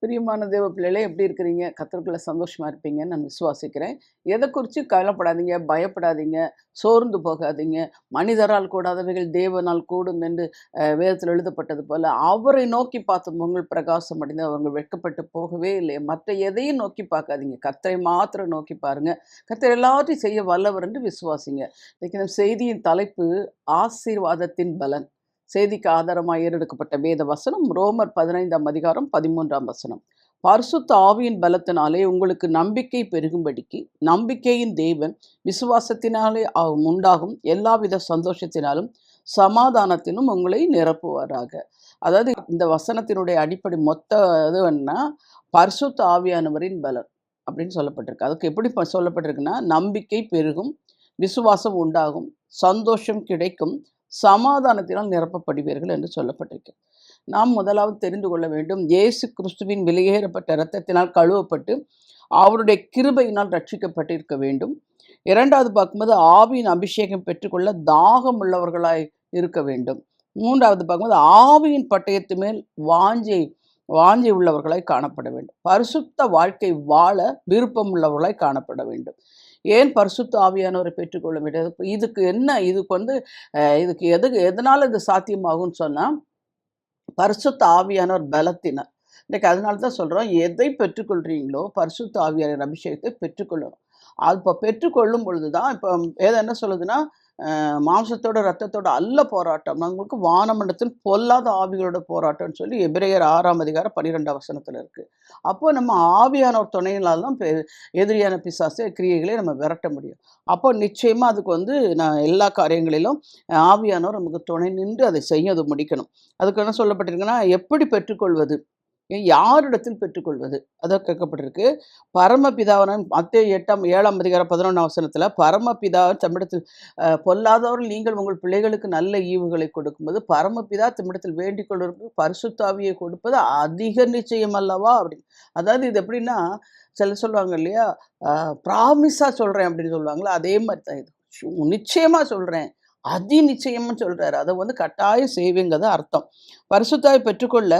பிரியமான தேவ பிள்ளைகளே, எப்படி இருக்கிறீங்க? கர்த்தருக்குள்ள சந்தோஷமா இருப்பீங்கன்னு நான் விசுவாசிக்கிறேன். எதை குறித்து கவலைப்படாதீங்க, பயப்படாதீங்க, சோர்ந்து போகாதீங்க. மனிதரால் கூடாதவைகள் தேவனால் கூடும் என்று வேதத்தில் எழுதப்பட்டது போல, அவரை நோக்கி பார்த்த உங்கள் பிரகாசம் அடைந்து அவங்க வெட்கப்பட்டு போகவே இல்லை. மற்ற எதையும் நோக்கி பார்க்காதீங்க, கர்த்தரை மாத்திரம் நோக்கி பாருங்க. கர்த்தர் எல்லாத்தையும் செய்ய வல்லவர் என்று விசுவாசிங்க. இன்னைக்கு நம்ம செய்தியின் தலைப்பு ஆசீர்வாதத்தின் பலன். செய்திக்கு ஆதாரமாக ஏறெடுக்கப்பட்ட வேத வசனம் ரோமர் 15ஆம் அதிகாரம் 13ஆம் வசனம். பரிசுத்த ஆவியின் பலத்தினாலே உங்களுக்கு நம்பிக்கை பெருகும்படிக்கு நம்பிக்கையின் தேவன் விசுவாசத்தினாலே உண்டாகும் எல்லாவித சந்தோஷத்தினாலும் சமாதானத்திலும் உங்களை நிரப்புவாராக. அதாவது இந்த வசனத்தினுடைய அடிப்படை மொத்த இது என்ன, பரிசுத்த ஆவியானவரின் பலன் அப்படின்னு சொல்லப்பட்டிருக்கு. அதுக்கு எப்படி சொல்லப்பட்டிருக்குன்னா, நம்பிக்கை பெருகும், விசுவாசம் உண்டாகும், சந்தோஷம் கிடைக்கும், சமாதானத்தினால் நிரப்பப்படுவீர்கள் என்று சொல்லப்பட்டிருக்கு. நாம் முதலாவது தெரிந்து கொள்ள வேண்டும், இயேசு கிறிஸ்துவின் விலையேறப்பட்ட இரத்தத்தினால் கழுவப்பட்டு அவருடைய கிருபையினால் ரட்சிக்கப்பட்டிருக்க வேண்டும். இரண்டாவது பார்க்கும்போது ஆவியின் அபிஷேகம் பெற்றுக்கொள்ள தாகம் உள்ளவர்களாய் இருக்க வேண்டும். மூன்றாவது பார்க்கும்போது ஆவியின் பட்டயத்து மேல் வாஞ்சை உள்ளவர்களாய் காணப்பட வேண்டும். பரிசுத்த வாழ்க்கை வாழ விருப்பம் உள்ளவர்களாய் காணப்பட வேண்டும். ஏன் பரிசுத்த ஆவியானவரை பெற்றுக்கொள்ள முடியாது? இதுக்கு எதனால் இது சாத்தியமாகும்னு சொன்னால், பரிசுத்த ஆவியானவர் பலத்தினர். இன்றைக்கு அதனால தான் சொல்கிறோம், எதை பெற்றுக்கொள்கிறீங்களோ பரிசுத்த ஆவியானவர் அபிஷேகத்தை பெற்றுக்கொள்ளணும். அது இப்போ பெற்றுக்கொள்ளும் பொழுது தான், இப்போ வேதம் என்ன சொல்லுதுன்னா, மாம்சத்தோட ரத்தத்தோட அல்ல போராட்டம், நம்மளுக்கு வானமண்டலத்தில் பொல்லாத ஆவிகளோட போராட்டம்னு சொல்லி எபிரேயர் 6ஆம் அதிகாரம் 12ஆம் வசனத்தில் இருக்குது. அப்போ நம்ம ஆவியானவர் துணையினால் தான் எதிரியான பிசாசு கிரியைகளை நம்ம விரட்ட முடியும். அப்போ நிச்சயமாக அதுக்கு நான் எல்லா காரியங்களிலும் ஆவியானவர் நமக்கு துணை நின்று அதை செய்ய அது முடிக்கணும். அதுக்கு என்ன சொல்லப்பட்டிருக்குன்னா, எப்படி பெற்றுக்கொள்வது, யாரிடத்தில் பெற்றுக்கொள்வது, அதான் கேட்கப்பட்டிருக்கு. பரமபிதாவான மத்தேயு 7ஆம் அதிகாரம் 11ஆம் வசனத்தில், பரமபிதா தம்மிடத்தில் பொல்லாதவர்கள் நீங்கள் உங்கள் பிள்ளைகளுக்கு நல்ல ஈவுகளை கொடுக்கும்போது பரமபிதா தம்மிடத்தில் வேண்டிக் கொள்வதற்கு பரிசுத்தாவியை கொடுப்பது அதிக நிச்சயம் அல்லவா அப்படின்னு. அதாவது இது எப்படின்னா, சொல்லுவாங்க இல்லையா, ப்ராமிஸாக சொல்கிறேன் அப்படின்னு சொல்லுவாங்களா, அதே மாதிரி தான் இது. நிச்சயமாக சொல்கிறேன், அதி நிச்சயம்னு சொல்கிறாரு. அதை கட்டாயம் செய்வீங்கிறது அர்த்தம். பரிசுத்தாவை பெற்றுக்கொள்ள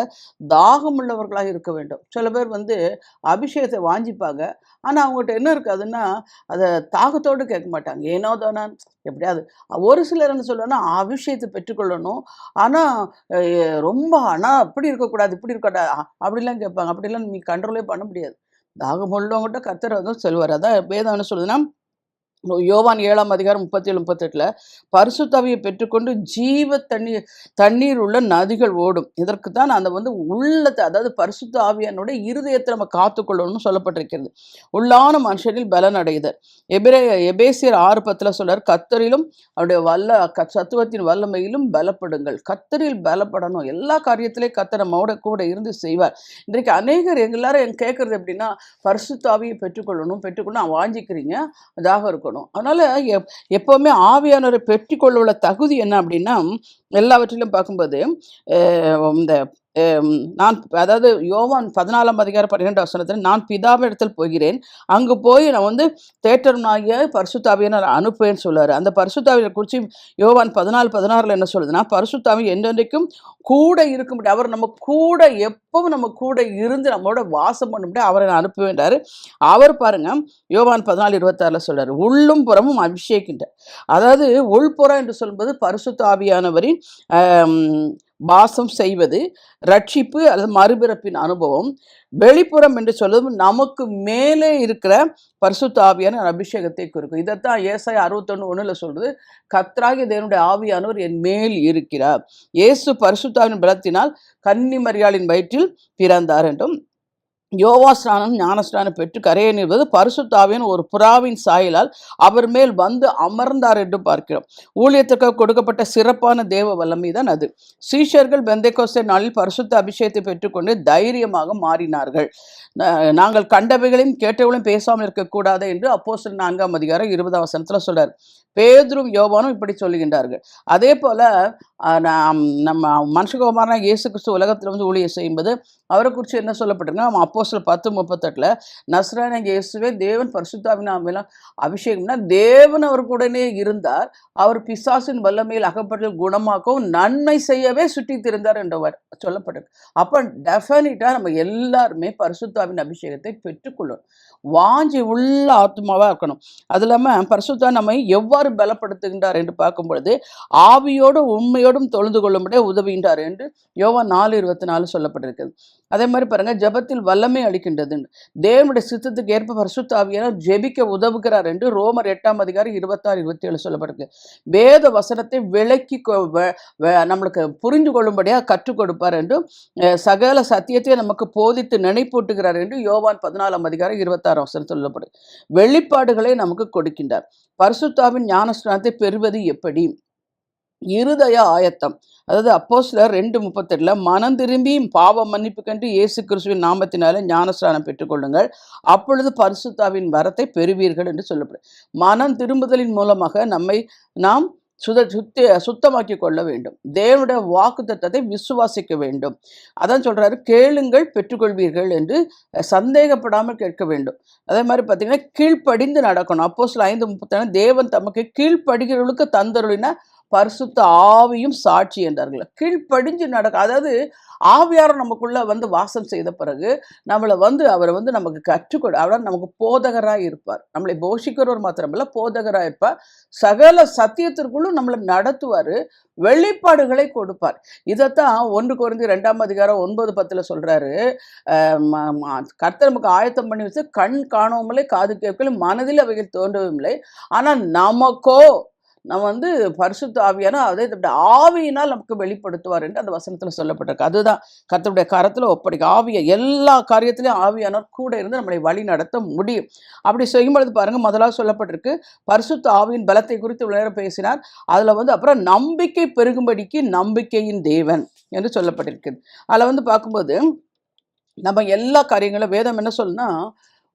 தாகம் உள்ளவர்களாக இருக்க வேண்டும். சில பேர் அபிஷேகத்தை வாஞ்சிப்பாங்க, ஆனால் அவங்ககிட்ட என்ன இருக்காதுன்னா, அதை தாகத்தோடு கேட்க மாட்டாங்க, ஏனோ தானே எப்படியாவது. ஒரு சிலர் என்ன சொல்லுவாங்கன்னா, அபிஷேகத்தை பெற்றுக்கொள்ளணும், ஆனால் அப்படி இருக்கக்கூடாது, இப்படி இருக்கக்கூடாது அப்படிலாம் கேட்பாங்க. அப்படிலாம் நீங்கள் கண்ட்ரோலே பண்ண முடியாது. தாகம் உள்ளவங்ககிட்ட கர்த்தர் சொல்லுவார். அதான் வேதம் என்ன சொல்லுதுன்னா, யோவான் 7ஆம் அதிகாரம் 37-38 பரிசுத்தாவியை பெற்றுக்கொண்டு ஜீவ தண்ணீர் உள்ள நதிகள் ஓடும். இதற்கு தான் அந்த உள்ளத்தை, அதாவது பரிசுத்த ஆவியானுடைய இருதயத்தை நம்ம காத்துக்கொள்ளணும்னு சொல்லப்பட்டிருக்கிறது. உள்ளான மனுஷனில் பலன் அடைதல். எபேசியர் 6:10 சொல்றார், கர்த்தரிலும் அவருடைய சத்துவத்தின் வல்லமையிலும் பலப்படுங்கள். கர்த்தரில் பலப்படணும். எல்லா காரியத்திலையும் கர்த்தர் நம்மோட கூட இருந்து செய்வார். இன்றைக்கு அநேகர் எல்லாரும் கேட்கறது எப்படின்னா, பரிசுத்த ஆவியை பெற்றுக்கொள்ளணும் வாஞ்சிக்கிறீங்க, அதாக இருக்கும். அதனால எப்பவுமே ஆவியானவரை பெற்றுக்கொள்ள தகுதி என்ன அப்படின்னா, எல்லாவற்றிலும் பார்க்கும்போது இந்த அதாவது யோவான் 14ஆம் அதிகாரம் 12ஆம் வசனத்தில், நான் பிதாவிடத்தில் போகிறேன், அங்கு போய் நான் தேற்றனாகிய பரிசுத்தாவியனர் அனுப்புவேன்னு சொல்லுவார். அந்த பரிசுத்தாவியரை குறித்து யோவான் 14:16 என்ன சொல்லுதுன்னா, பரிசுத்தாவி என்றென்றைக்கும் கூட இருக்க முடியும், அவர் நம்ம கூட எப்பவும் நம்ம கூட இருந்து நம்மளோட வாசம் பண்ண முடியும், அவரை நான் அனுப்புவேன்றாரு. அவர் பாருங்க, யோவான் 14:26 சொல்றாரு, உள்ளும் புறமும் அபிஷேகின்றார். அதாவது உள்புறம் என்று சொல்லும்போது பரிசுத்த ஆவியானவரின் வாசம் செய்வது, ரட்சிப்பு அல்லது மறுபிறப்பின் அனுபவம். வெளிப்புறம் என்று சொல்வது நமக்கு மேலே இருக்கிற பரிசுத்த ஆவியான அபிஷேகத்தை குறிக்கும். இதைத்தான் ஏசாயா 61:1 சொல்றது, கர்த்தராகிய தேவனுடைய ஆவியானவர் என் மேல் இருக்கிறார். இயேசு பரிசுத்தாவின் பலத்தினால் கன்னி மரியாளின் வயிற்றில் பிறந்தார் என்றும், யோவாஸ்நானம் ஞானஸ்நானம் பெற்று கரையை நிறுவது பரிசுத்த ஆவியின் ஒரு புறாவின் சாயலால் அவர் மேல் அமர்ந்தார் என்று பார்க்கிறோம். ஊழியத்துக்கு கொடுக்கப்பட்ட சிறப்பான தேவ வல்லமை தான் அது. சீஷர்கள் பெந்தேகோஸ்தே நாளில் பரிசுத்த அபிஷேகத்தை பெற்றுக்கொண்டு தைரியமாக மாறினார்கள். நாங்கள் கண்டவைகளையும் கேட்டவர்களையும் பேசாமல் இருக்கக்கூடாது என்று அப்போஸ்தலர் 4ஆம் அதிகாரம் 20ஆம் வசனத்தில் சொல்றார். பேதுரும் யோவானும் இப்படி சொல்லுகின்றார்கள். அதே போல நம்ம மனுஷகுமாரனான இயேசு கிறிஸ்து உலகத்தில் ஊழியம் செய்யும்போது அவரை குறித்து என்ன சொல்லப்பட்டிருக்குன்னா, அப்போஸ்தலர் 10:38 நஸ்ராயனாகிய இயேசுவே தேவன் பரிசுத்தாவினாமெல்லாம் அபிஷேகம்னா தேவன் அவருக்குடனே இருந்தார். அவர் பிசாசின் வல்லமையில் அகப்பட்டு குணமாக்கவும் நன்மை செய்யவே சுற்றித் திரிந்தார் என்றவர் சொல்லப்பட்டிருக்கு. அப்ப டெஃபினிட்டா நம்ம எல்லாருமே பரிசுத்தாவின் அபிஷேகத்தை பெற்றுக்கொள்ளணும். வாஞ்சி உள்ள ஆத்மாவா இருக்கணும். அது இல்லாம பரிசுத்தா நம்மை எவ்வாறு பலப்படுத்துகின்றார் என்று பார்க்கும் பொழுது ஆவியோடும் உண்மையோடும் தொழுது கொள்ளும்படியே உதவுகின்றார் என்று யோவான் 4:24 சொல்லப்பட்டிருக்கிறது. அதே மாதிரி பாருங்க, ஜெபத்தில் வல்லமை அளிக்கின்றது. தேவனுடைய சித்தத்துக்கு ஏற்ப பரிசுத்த ஆவியானவர் ஜெபிக்க உதவுகிறார் என்று ரோமர் 8:26-27 சொல்லப்பட்டிருக்கு. வேத வசனத்தை விளக்கி நம்மளுக்கு புரிந்து கொள்ளும்படியாக கற்றுக் கொடுப்பார் என்றும் சகல சத்தியத்தை நமக்கு போதித்து நினைப்பூட்டுகிறார் என்று யோவான் 14:26 சொல்லப்படுது. வெளிப்பாடுகளை நமக்கு கொடுக்கின்றார். பரிசுத்தாவின் ஞானஸ்நானத்தை பெறுவது எப்படி? இருதய ஆயத்தம். அதாவது அப்போஸ்தலர் 2:38 மனம் திரும்பி பாவ மன்னிப்பு கண்டு இயேசு கிறிஸ்துவின் நாமத்தினாலே ஞானஸ்நானம் பெற்றுக்கொள்ளுங்கள், அப்பொழுது பரிசுத்தாவின் வரத்தை பெறுவீர்கள் என்று சொல்லப்படும். மனம் திரும்புதலின் மூலமாக நம்மை நாம் சுத்தமாக்கி கொள்ள வேண்டும். தேவனுடைய வாக்குத்தத்தத்தை விசுவாசிக்க வேண்டும். அதான் சொல்றாரு, கேளுங்கள் பெற்றுக்கொள்வீர்கள் என்று சந்தேகப்படாமல் கேட்க வேண்டும். அதே மாதிரி பார்த்தீங்கன்னா கீழ்ப்படிந்து நடக்கணும். அப்போஸ்தலர் 5:37 தேவன் தமக்கு கீழ்ப்படுகிறவர்களுக்கு தந்தருளின பரிசுத்த ஆவியும் சாட்சி என்றார்கள். கீழ்ப்படிஞ்சு நடக்க, அதாவது ஆவியாரம் நமக்குள்ள வாசம் செய்த பிறகு நம்மளை அவர் நமக்கு கற்றுக்கொடு, அவர் நமக்கு போதகராக இருப்பார். நம்மளை போஷிக்கிறவர் மாத்திரமல்ல, போதகராக இருப்பார். சகல சத்தியத்திற்குள்ளும் நம்மளை நடத்துவார், வெளிப்பாடுகளை கொடுப்பார். இதைத்தான் 1 கொரிந்தியர் 2:9-10 சொல்றாரு. கர்த்தர் நமக்கு ஆயத்தம் பண்ணி வச்சு கண் காணவுமில்லை, காது கேட்கவில்லை, மனதில் அவைகள் தோன்றவும் இல்லை. ஆனால் நமக்கோ நம்ம பரிசுத்த ஆவியான அதை ஆவியினால் நமக்கு வெளிப்படுத்துவார் என்று அந்த வசனத்தில் சொல்லப்பட்டிருக்கு. அதுதான் கர்த்தருடைய கரத்தில் ஒப்படைக்க ஆவியை எல்லா காரியத்திலையும் ஆவியானவர் கூட இருந்து நம்மளை வழி நடத்த முடியும். அப்படி செய்யும்பொழுது பாருங்க, முதலாவது சொல்லப்பட்டிருக்கு பரிசுத்த ஆவியின் பலத்தை குறித்து இவ்வளவு நேரம் பேசினார். அதில் அப்புறம் நம்பிக்கை பெருகும்படிக்கு நம்பிக்கையின் தேவன் என்று சொல்லப்பட்டிருக்குது. அதில் பார்க்கும்போது நம்ம எல்லா காரியங்களும் வேதம் என்ன சொல்லுன்னா,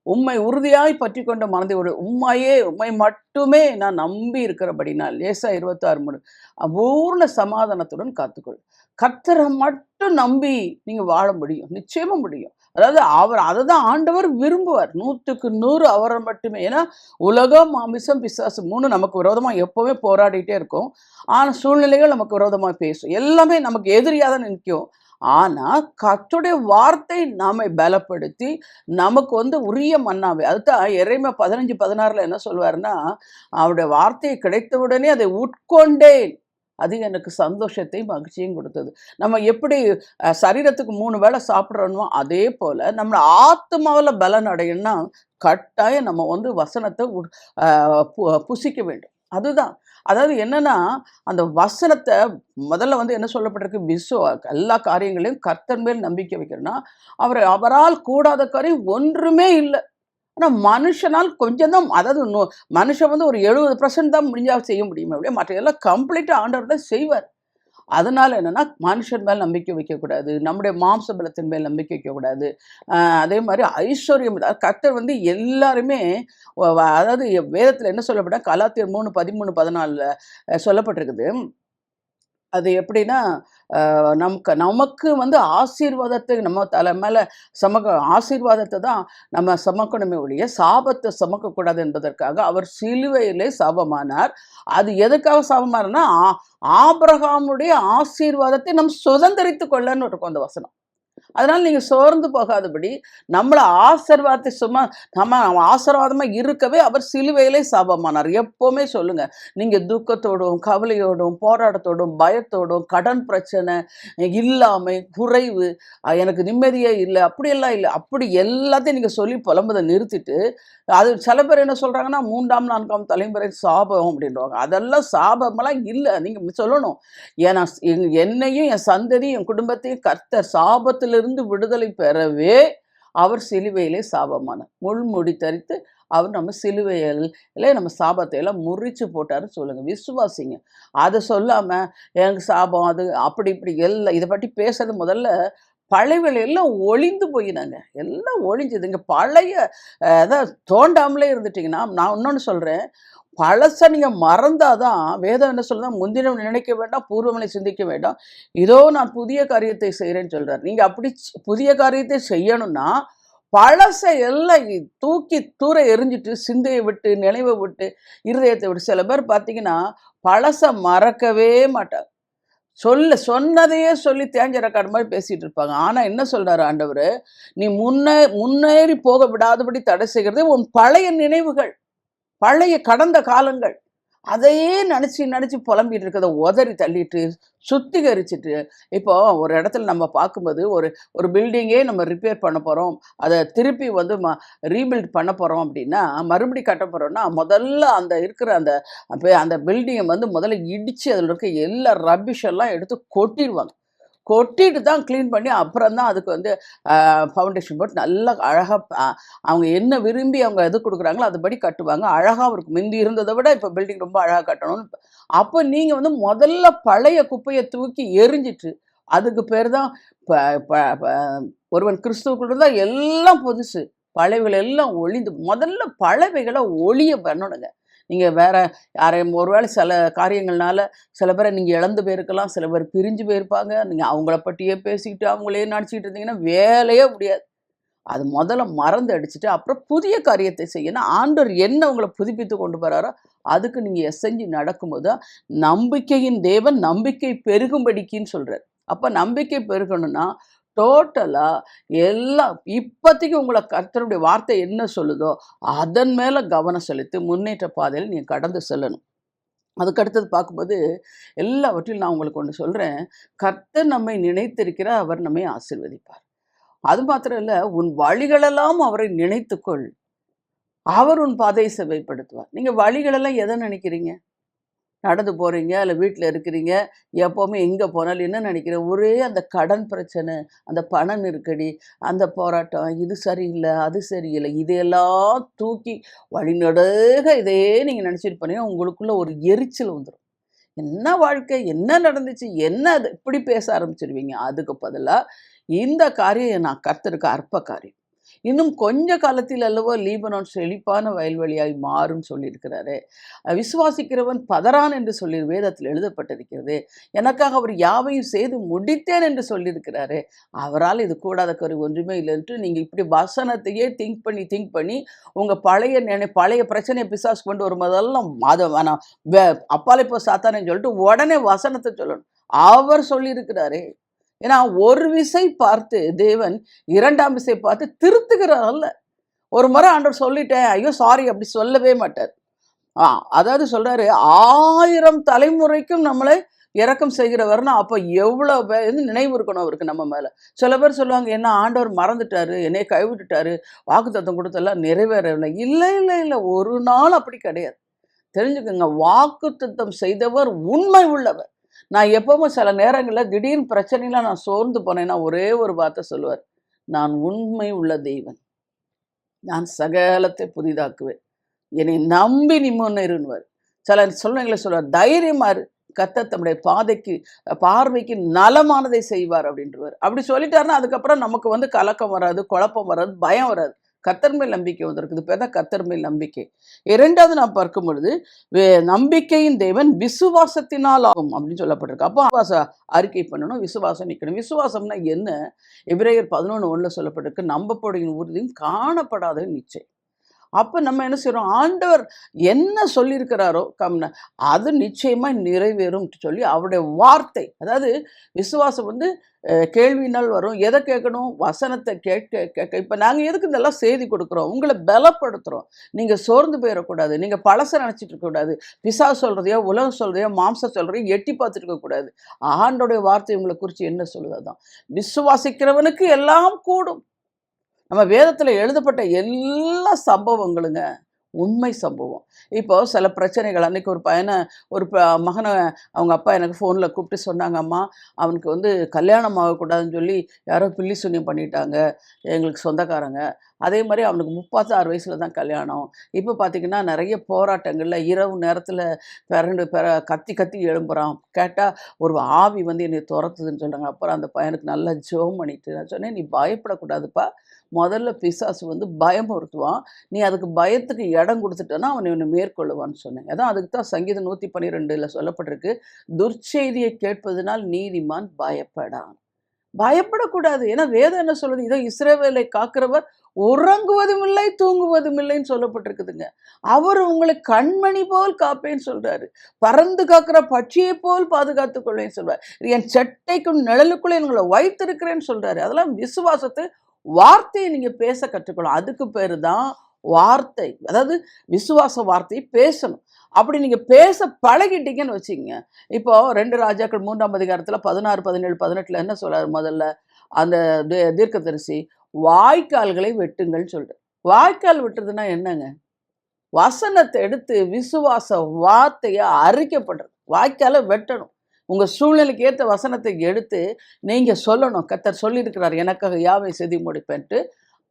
உம்மை உறுதியாய் பற்றி கொண்ட மனதை உம்மை மட்டுமே நான் நம்பி இருக்கிறபடினால் ஏசாயா 26:3 பூர்ண சமாதானத்துடன் காத்துக்கொள். கர்த்தரை மட்டும் நம்பி நீங்க வாழ முடியும், நிச்சயமா முடியும். அதாவது அதுதான் ஆண்டவர் விரும்புவார். 100க்கு 100 அவரை மட்டுமே. ஏன்னா உலகம், மாமிசம், பிசாசு 3 நமக்கு விரோதமாக எப்போவுமே போராடிட்டே இருக்கும். ஆனால் சூழ்நிலைகள் நமக்கு விரோதமாக பேசும், எல்லாமே நமக்கு எதிரியாக தான் நிற்கும். ஆனால் கர்த்தருடைய வார்த்தை நம்மை பலப்படுத்தி நமக்கு உரிய மன்னாவை, அதுதான் எரேமியா 15:16 என்ன சொல்வாருன்னா, அவருடைய வார்த்தையை கிடைத்தவுடனே அதை உட்கொண்டேன், அது எனக்கு சந்தோஷத்தையும் மகிழ்ச்சியும் கொடுத்தது. நம்ம எப்படி சரீரத்துக்கு 3 வேளை சாப்பிட்றோமோ அதே போல் நம்ம ஆத்மாவில் பலன் அடையணும்னா கட்டாயம் நம்ம வசனத்தை புசிக்க வேண்டும். அதுதான். அதாவது என்னன்னா, அந்த வசனத்தை முதல்ல என்ன சொல்லப்பட்டிருக்கு, எல்லா காரியங்களையும் கர்த்தர் மேல் நம்பிக்கை வைக்கிறோன்னா அவரால் கூடாத காரியம் ஒன்றுமே இல்லை. ஆனால் மனுஷனால் கொஞ்சம் தான், அதாவது மனுஷன் ஒரு 70% தான் முடிஞ்சால் செய்ய முடியுமே, அப்படியே மற்ற எல்லாம் கம்ப்ளீட்டாக ஆண்டவர் தான் செய்வார். அதனால என்னன்னா, மனுஷன் மேல் நம்பிக்கை வைக்கக்கூடாது, நம்முடைய மாம்ச பலத்தின் மேல் நம்பிக்கை வைக்கக்கூடாது. அதே மாதிரி ஐஸ்வர்யம், கர்த்தர் எல்லாருமே, அதாவது வேதத்தில் என்ன சொல்லப்பட்ட கலாத்தியர் 3:13-14 சொல்லப்பட்டிருக்குது. அது எப்படின்னா, நமக்கு ஆசீர்வாதத்தை நம்ம தலை மேலே ஆசீர்வாதத்தை தான் நம்ம சுமக்கணுமே ஒழிய சாபத்தை சுமக்கக்கூடாது என்பதற்காக அவர் சிலுவையிலே சாபமானார். அது எதுக்காக சாபமானார்னா, ஆபிரகாமுடைய ஆசீர்வாதத்தை நம்ம சுதந்திரித்து கொள்ளன்னு இருக்கும் அந்த வசனம். அதனால் நீங்கள் சோர்ந்து போகாதபடி நம்மளை ஆசீர்வாதத்தை நம்ம ஆசீர்வாதமாக இருக்கவே அவர் சிலுவையிலே சாபமானார். எப்போவுமே சொல்லுங்கள், நீங்கள் துக்கத்தோடும் கவலையோடும் போராட்டத்தோடும் பயத்தோடும் கடன் பிரச்சனை, இல்லாமை, குறைவு, எனக்கு நிம்மதியே இல்லை, அப்படியெல்லாம் இல்லை, அப்படி எல்லாத்தையும் நீங்கள் சொல்லி புலம்பதை நிறுத்திட்டு, அது சில பேர் என்ன சொல்கிறாங்கன்னா 3ஆம் 4ஆம் தலைமுறை சாபம் அப்படின்றாங்க. அதெல்லாம் சாபமெல்லாம் இல்லை. நீங்கள் சொல்லணும், ஏன்னா என்னையும் என் சந்ததியும் என் குடும்பத்தையும் கர்த்தர் சாபத்திலிருந்து விடுதலை பெறவே அவர் சிலுவையிலே சாபமானார். முள்முடி தரித்து அவர் நம்ம சிலுவையிலே நம்ம சாபத்தை எல்லாம் முறிச்சு போட்டாருன்னு சொல்லுங்க, விசுவாசிங்க. அதை சொல்லாம எனக்கு சாபம் அது அப்படி இப்படி எல்லாம் இதை பற்றி பேசுறது முதல்ல பழையவள் எல்லாம் ஒளிந்து போயினாங்க, எல்லாம் ஒளிஞ்சுதுங்க. பழைய அதான் தோண்டாமலே இருந்துட்டிங்கன்னா, நான் இன்னொன்று சொல்கிறேன், பழசை நீங்கள் மறந்தாதான் வேதம் என்ன சொல்லுதா, முந்தினம் நினைக்க வேண்டாம், பூர்வமனை சிந்திக்க வேண்டாம், இதோ நான் புதிய காரியத்தை செய்கிறேன்னு சொல்கிறார். நீங்கள் அப்படி புதிய காரியத்தை செய்யணும்னா பழச எல்லாம் தூக்கி தூர எறிஞ்சிட்டு, சிந்தைய விட்டு, நினைவ விட்டு, இருதயத்த விட்டு சில பேர் பார்த்தீங்கன்னா, பழச மறக்கவே மாட்டாங்க. சொன்னதையே சொல்லி தேஞ்ச ரெக்கார்டு மாரி பேசிட்டு இருப்பாங்க. ஆனா என்ன சொல்றாரு ஆண்டவரு, "நீ முன்னேறி போக விடாதபடி தடை செய்கிறது உன் பழைய நினைவுகள், பழைய கடந்த காலங்கள்." அதையே நெனச்சு நெனச்சு புலம்பிட்டு இருக்கிறத உதறி தள்ளிட்டு, சுத்திகரிச்சுட்டு, இப்போ ஒரு இடத்துல நம்ம பார்க்கும்போது, ஒரு ஒரு பில்டிங்கே நம்ம ரிப்பேர் பண்ண போறோம். அத திருப்பி வந்து ரீபில்ட் பண்ண போறோம் அப்படின்னா, மறுபடியும் கட்ட போறோம்னா, முதல்ல அந்த இருக்கிற அந்த பில்டிங்க வந்து முதல்ல இடிச்சு, அதில இருக்க எல்லா ரப்பிஷ் எல்லாம் எடுத்து கொட்டிருவாங்க. கொட்டிட்டு தான் கிளீன் பண்ணி அப்புறம் தான் அதுக்கு வந்து ஃபவுண்டேஷன் போட்டு நல்லா அழகா அவங்க என்ன விரும்பி அவங்க இது குடுக்குறாங்களோ அதுபடி கட்டுவாங்க. அழகாவும் இருக்கும். முந்தி இருந்தத விட இப்ப பில்டிங் ரொம்ப அழகா கட்டணும்னு. அப்ப நீங்க வந்து முதல்ல பழைய குப்பைய தூக்கி எறிஞ்சிட்டு, அதுக்கு பேரு தான் ப ப ப ஒருவன் கிறிஸ்துவுக்குள் இருந்தா எல்லாம் புதுசு. பழையவைகள் எல்லாம் ஒழிந்து முதல்ல பழையவைகள ஒழிய பண்ணணுங்க. நீங்க வேற யாரையும் ஒரு வேளை சில காரியங்கள்னால சில பேரை நீங்க இழந்து போயிருக்கலாம். சில பேர் பிரிஞ்சு போயிருப்பாங்க. நீங்க அவங்கள பத்தியே பேசிக்கிட்டு, அவங்களே நெனச்சுக்கிட்டு இருந்தீங்கன்னா, வேலையே முடியாது. அது முதல்ல மறந்து அடிச்சுட்டு, அப்புறம் புதிய காரியத்தை செய்யணும். ஆண்டவர் என்ன உங்கள புதுப்பித்து கொண்டு போறாரோ, அதுக்கு நீங்க செஞ்சு நடக்கும்போது தான், நம்பிக்கையின் தேவன் நம்பிக்கை பெருகும்படிக்குன்னு சொல்றாரு. அப்ப நம்பிக்கை பெருகணும்னா, டோட்டலா எல்லாம் இப்போதைக்கு உங்கள கர்த்தருடைய வார்த்தை என்ன சொல்லுதோ, அதன் மேல கவனம் செலுத்தி முன்னேற்ற பாதையில நீங்க கடந்து செல்லணும். அதுக்கு அடுத்தது பார்க்கும்போது, எல்லாவற்றிலும் நான் உங்களுக்கு ஒண்ணு சொல்றேன். கர்த்தர் நம்மை நினைத்திருக்கிறார், அவர் நம்மை ஆசீர்வதிப்பார். அது மாத்திரம் இல்ல, உன் வழிகளெல்லாம் அவரை நினைத்துக்கொள். அவர் உன் பாதையை செவ்வைப்படுத்துவார். நீங்க வழிகளெல்லாம் எத நினைக்கிறீங்க? நடந்து போறீங்க, இல்ல வீட்ல இருக்கிறீங்க. எப்பவுமே எங்க போனாலும் என்ன நினைக்கிறேன், ஒரே அந்த கடன் பிரச்சனை, அந்த பண நெருக்கடி, அந்த போராட்டம், இது சரியில்ல, அது சரியில்ல. இதையெல்லாம் தூக்கி வழிநெடுக இதையே நீங்க நினைச்சிட்டு போனீங்கன்னா, உங்களுக்குள்ள ஒரு எரிச்சல் வந்துரும். என்ன வாழ்க்கை? என்ன நடந்துச்சு? என்ன அது? இப்படி பேச ஆரம்பிச்சுருவீங்க. அதுக்கு பதிலா, இந்த காரியம் நான் கர்த்தருக்கு அற்ப காரியம். இன்னும் கொஞ்ச காலத்தில் அல்லவோ லீபனோன் செழிப்பான வயல்வெளியாய் மாறும்னு சொல்லியிருக்கிறாரே. விசுவாசிக்கிறவன் பதறான் என்று சொல்லி வேதத்தில் எழுதப்பட்டிருக்கிறது. எனக்காக அவர் யாவையும் செய்து முடித்தேன் என்று சொல்லியிருக்கிறாரே. அவரால் இது கூடாத கரு ஒன்றுமே இல்லைன்ட்டு நீங்க இப்படி வசனத்தையே திங்க் பண்ணி உங்க பழைய பிரச்சனைய பிசாசு கொண்டு வரும்போதெல்லாம் அத வேணாம் அப்பாலே போ சாத்தானேன்னு சொல்லிட்டு உடனே வசனத்த சொல்லணும். அவர் சொல்லியிருக்கிறாரே. ஏன்னா ஒரு விசை பார்த்து தேவன் 2ஆம் விசை பார்த்து திருத்துகிறார் அல்ல. ஒரு முறை ஆண்டவர் சொல்லிட்டேன், ஐயோ சாரி அப்படி சொல்லவே மாட்டார். ஆ அதாவது சொல்றாரு 1000 தலைமுறைக்கும் நம்மளை இரக்கம் செய்கிறவர்னா, அப்ப எவ்வளோ நினைவு இருக்கணும் அவருக்கு நம்ம மேல. சில பேர் சொல்லுவாங்க, என்ன ஆண்டவர் மறந்துட்டாரு, என்னைய கைவிட்டுட்டாரு, வாக்குத்தத்தம் கொடுத்தெல்லாம் நிறைவேறவில்லை. இல்ல, இல்ல, இல்ல. ஒரு நாள் அப்படி கிடையாது. தெரிஞ்சுக்கங்க, வாக்குத்தத்தம் செய்தவர் உண்மை உள்ளவர். நான் எப்பவும் சில நேரங்கள்ல திடீர்னு பிரச்சனையில நான் சோர்ந்து போனேன்னா, ஒரே ஒரு வார்த்தை சொல்லுவார். நான் உண்மை உள்ள தெய்வன். நான் சகலத்தை புதிதாக்குவேன். என்னை நம்பி நீ முன்னேறுன்னுவார். சில சூழ்நிலைகளை சொல்லுவார். தைரியமா இரு. கர்த்தர் தம்முடைய பார்வைக்கு நலமானதை செய்வார் அப்படின்றவார். அப்படி சொல்லிட்டாருன்னா, அதுக்கப்புறம் நமக்கு வந்து கலக்கம் வராது, குழப்பம் வராது, பயம் வராது. கர்த்தர் மேல் நம்பிக்கை வந்திருக்கு. இது பேர் தான் கர்த்தர் மேல் நம்பிக்கை. 2வது நாம் பார்க்கும் பொழுது, நம்பிக்கையின் தேவன் விசுவாசத்தினால் ஆகும் அப்படின்னு சொல்லப்பட்டிருக்கு. அப்போ அறிக்கை பண்ணணும், விசுவாசம் நிக்கணும். விசுவாசம்னா என்ன? எபிரேயர் 11:1 சொல்லப்பட்டிருக்கு. நம்பப்படுகிற உறுதியும் காணப்படாத நிச்சயம். அப்ப நம்ம என்ன செய்றோம்? ஆண்டவர் என்ன சொல்லியிருக்கிறாரோ அது நிச்சயமா நிறைவேறும்னு சொல்லி அவருடைய வார்த்தை. அதாவது விசுவாசம் வந்து கேள்வியினால் வரும். எத கேட்கணும்? வசனத்த கேட்க கேட்க இப்ப நாங்க எதுக்கு இதெல்லாம் செய்தி கொடுக்குறோம்? உங்கள பலப்படுத்துறோம். நீங்க சோர்ந்து போயிறக்கூடாது. நீங்க பழச நினைச்சிட்டு இருக்கக்கூடாது. பிசாசு சொல்றதையோ, உலகம் சொல்றதையோ, மாம்சம் சொல்றதையோ எட்டி பார்த்துட்டு இருக்கக்கூடாது. ஆண்டவருடைய வார்த்தை உங்கள குறிச்சு என்ன சொல்லுது அதான். விசுவாசிக்கிறவனுக்கு எல்லாம் கூடும். நம்ம வேதத்துல எழுதப்பட்ட எல்லா சம்பவங்களுங்க உண்மை சம்பவம். இப்போ சில பிரச்சனைகள் அன்னைக்கு ஒரு மகனை அவங்க அப்பா எனக்கு ஃபோன்ல கூப்பிட்டு சொன்னாங்க, அம்மா அவனுக்கு வந்து கல்யாணம் ஆகக்கூடாதுன்னு சொல்லி யாரோ பில்லி சூனியம் பண்ணிட்டாங்க எங்களுக்கு சொந்தக்காரங்க. அதே மாதிரி அவனுக்கு 36 வயசுல தான் கல்யாணம். இப்போ பார்த்தீங்கன்னா நிறைய போராட்டங்கள்ல இரவு நேரத்தில் கத்தி கத்தி எழும்புறான். கேட்டால் ஒரு ஆவி வந்து என்னை துரத்துதுன்னு சொல்கிறாங்க. அப்புறம் அந்த பையனுக்கு நல்லா ஜெபம் பண்ணிட்டு நான் சொன்னேன், நீ பயப்படக்கூடாதுப்பா. முதல்ல பிசாசு வந்து பயமுறுத்துவான். நீ அதுக்கு பயத்துக்கு இடம் கொடுத்துட்டேன்னா அவன் இவனை மேற்கொள்ளுவான்னு சொன்னேன். அதான் அதுக்கு தான் சங்கீதம் 112ல சொல்லப்பட்டிருக்கு. துர்ச்செய்தியை கேட்பதனால் நீதிமான் பயப்படான். பயப்படக்கூடாது. ஏன்னா வேதம் என்ன சொல்லுது? இதோ இஸ்ரவேலை காக்கிறவர் உறங்குவதும் இல்லை, தூங்குவதும் இல்லைன்னு சொல்லப்பட்டிருக்குதுங்க. அவர் உங்களை கண்மணி போல் காப்பேன்னு சொல்றாரு. பறந்து காக்கிற பட்சியை போல் பாதுகாத்துக் கொள்வேன்னு சொல்றாரு. என் செட்டைக்கும் நிழலுக்குள்ளே உங்களை வைத்திருக்கிறேன்னு சொல்றாரு. அதெல்லாம் விசுவாசத்தை வார்த்தையை நீங்க பேச கற்றுக்கணும். அதுக்கு பேரு தான் வார்த்தை. அதாவது விசுவாச வார்த்தையை பேசணும். அப்படி நீங்க பேச பழகிட்டீங்கன்னு வச்சுக்கங்க. இப்போ 2 ராஜாக்கள் 3ஆம் அதிகாரத்துல 16, 17, 18 என்ன சொல்றாரு முதல்ல? அந்த தீர்க்கதரிசி வாய்க்கால்களை வெட்டுங்கள்னு சொல்றாரு. வாய்க்கால் வெட்டுறதுன்னா என்னங்க? வசனத்தை எடுத்து விசுவாச வார்த்தைய அறிக்கைப்படுறது. வாய்க்கால வெட்டணும். உங்க சூழ்நிலைக்கு ஏத்த வசனத்தை எடுத்து நீங்க சொல்லணும். கர்த்தர் சொல்லியிருக்கிறார், எனக்காக யாவை செய்து முடிப்பேன்ட்டு.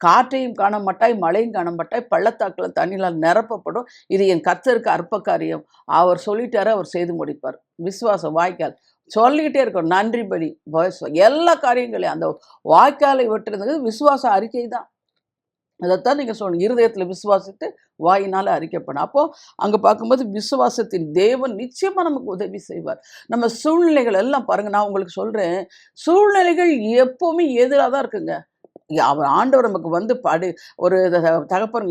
காற்றையும் காண மாட்டாய், மழையும் காண மாட்டாய், பள்ளத்தாக்குல தண்ணீரால் நிரப்பப்படும். இது என் கர்த்தருக்கு அற்ப காரியம். அவர் சொல்லிட்டாரு, அவர் செய்து முடிப்பார். விசுவாசம் வாய்க்கால் சொல்லிக்கிட்டே இருக்கணும். நன்றி பலி, எல்லா காரியங்களையும் அந்த வாய்க்காலை வெட்டுறதுக்கு விசுவாச அறிக்கை தான். அதைத்தான் நீங்க சொல்லணும். இருதயத்துல விசுவாசித்து வாயினால அறிக்கைப்படும். அப்போ அங்க பார்க்கும்போது விசுவாசத்தின் தேவன் நிச்சயமா நமக்கு உதவி செய்வார். நம்ம சூழ்நிலைகள் எல்லாம் பாருங்க, நான் உங்களுக்கு சொல்றேன், சூழ்நிலைகள் எப்பவுமே எதிராக தான் இருக்குங்க. அவர் ஆண்டவர் நமக்கு வந்து ஒரு தகப்பன்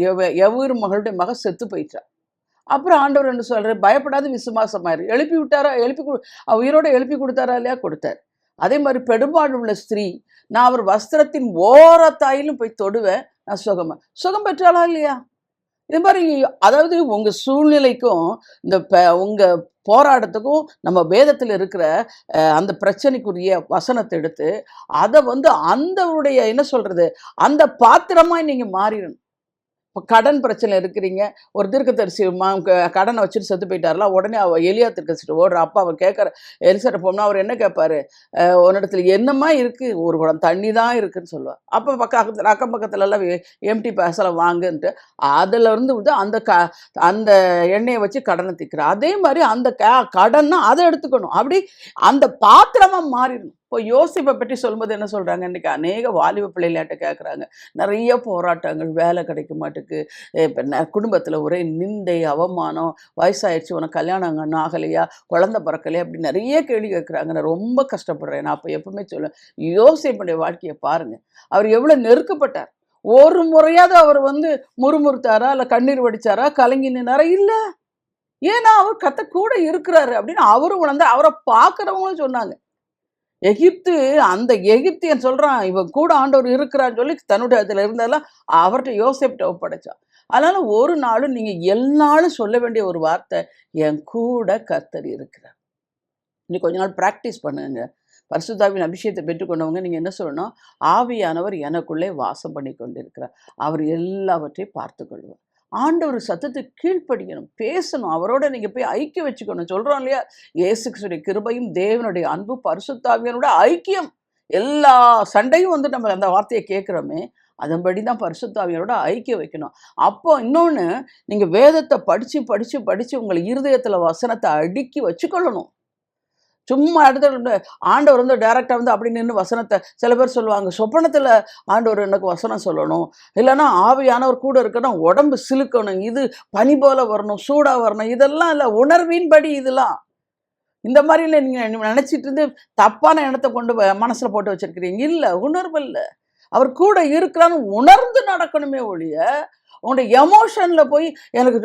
எவ்வொரு மகளுடைய மக செத்து போயிட்டா. அப்புறம் ஆண்டவர் என்ன சொல்றாரு? பயப்படாத விசுவாசமாயிரு. எழுப்பி விட்டாரா? உயிரோட எழுப்பி கொடுத்தாரா இல்லையா? கொடுத்தார். அதே மாதிரி பெரும்பாலும் உள்ள ஸ்திரீ, நான் அவர் வஸ்திரத்தின் ஓரத்தாயிலும் போய் தொடுவேன், நான் சுகம் பெற்றாளா இல்லையா? இது மாதிரி அதாவது உங்க சூழ்நிலைக்கும் இந்த உங்க போராட்டத்துக்கும் நம்ம வேதத்தில் இருக்கிற அந்த பிரச்சனைக்குரிய வசனத்தை எடுத்து அதை வந்து அந்த என்ன சொல்றது, அந்த பாத்திரமாய் நீங்க மாறிடணும். இப்போ கடன் பிரச்சனை இருக்கிறீங்க, ஒரு தீர்க்கதரிசி கடனை வச்சுட்டு செத்து போயிட்டார்ல, உடனே எலியா தீர்க்கதரிசிட்டு ஓடுற. அப்பா அவர் கேட்குற எலிசரை போனா அவர் என்ன கேட்பாரு? உன்னிடத்துல என்னமா இருக்கு? ஒரு குடம் தண்ணி தான் இருக்குன்னு சொல்லுவார். அப்போ அக்கம் பக்கத்துல எல்லாம் எம்டி பேசல வாங்குன்ட்டு அதுல இருந்து வந்து அந்த எண்ணெயை வச்சு கடனை தீர்க்கிற. அதே மாதிரி அந்த கடன்னா அதை எடுத்துக்கணும். அப்படி அந்த பாத்திரமா மாறிடணும். இப்போ யோசிப்பை பற்றி சொல்லும்போது என்ன சொல்றாங்க? இன்னைக்கு அநேக வாலிப பிள்ளைகளாட்ட கேட்குறாங்க, நிறைய போராட்டங்கள், வேலை கிடைக்க மாட்டுக்கு, இப்போ குடும்பத்தில் ஒரே நிந்தை, அவமானம், வயசாயிடுச்சு, உனக்கு கல்யாணம் ஆகலையா, குழந்தை பிறக்கலையா, அப்படி நிறைய கேள்வி கேட்குறாங்க. நான் ரொம்ப கஷ்டப்படுறேன். நான் அப்போ எப்பவுமே சொல்லுவேன், யோசிப்புடைய வாழ்க்கையை பாருங்க. அவர் எவ்வளோ நெருக்கப்பட்டார். ஒரு முறையாவது அவர் வந்து முறுமுறுத்தாரா, இல்லை கண்ணீர் வடிச்சாரா, கலங்கி நின்னாரா? இல்லை. ஏன்னா அவர் கத்த கூட இருக்கிறாரு அப்படின்னு அவரும் உணர்ந்து அவரை பார்க்குறவங்களும் சொன்னாங்க. எகிப்து, அந்த எகிப்தியன் சொல்றான், இவன் கூட ஆண்டவர் இருக்கிறான்னு சொல்லி தன்னுடைய அதில் இருந்ததெல்லாம் அவர்கிட்ட யோசேப்கிட்ட ஒப்படைச்சான். அதனால ஒரு நாளும் நீங்க எல்லாரும் சொல்ல வேண்டிய ஒரு வார்த்தை, என் கூட கர்த்தர் இருக்கிறார். இன்னைக்கு கொஞ்ச நாள் ப்ராக்டிஸ் பண்ணுங்க. பரிசுத்தாவின் அபிஷேகத்தை பெற்றுக்கொண்டவங்க நீங்க என்ன சொல்லணும்? ஆவியானவர் எனக்குள்ளே வாசம் பண்ணி கொண்டிருக்கிறார். அவர் எல்லாவற்றையும் பார்த்து கொள்வார். ஆண்டவர் சத்தத்துக்கு கீழ்ப்படிக்கணும், பேசணும், அவரோட நீங்க போய் ஐக்கியம் வச்சுக்கணும். சொல்றோம் இல்லையா? இயேசு கிறிஸ்துவின் கிருபையும் தேவனுடைய அன்பு பரிசுத்தாவியனோட ஐக்கியம். எல்லா சண்டையும் வந்து நம்ம அந்த வார்த்தையை கேட்குறோமே, அதன்படி தான் பரிசுத்தாவியனோட ஐக்கியம் வைக்கணும். அப்போ இன்னொன்று, நீங்க வேதத்தை படிச்சு படிச்சு படிச்சு உங்களை இருதயத்துல வசனத்தை அடுக்கி வச்சுக்கொள்ளணும். சும்மா இடத்துல ஆண்டவர் வந்து டைரக்டா வந்து அப்படி நின்று வசனத்தை, சில பேர் சொல்லுவாங்க, சொப்பனத்துல ஆண்டவர் எனக்கு வசனம் சொல்லணும், இல்லைன்னா ஆவியானவர் கூட இருக்கணும், உடம்பு சிலுக்கணும், இது பனி போல வரணும், சூடா வரணும், இதெல்லாம் இல்லை, உணர்வின்படி இதெல்லாம். இந்த மாதிரி இல்லை. நீங்க நினைச்சிட்டு இருந்து தப்பான எண்ணத்தை கொண்டு மனசுல போட்டு வச்சிருக்கிறீங்க. இல்லை, உணர்வு இல்லை. அவர் கூட இருக்கிறான்னு உணர்ந்து நடக்கணுமே ஒழிய, உங்களுடைய எமோஷனில் போய் எனக்கு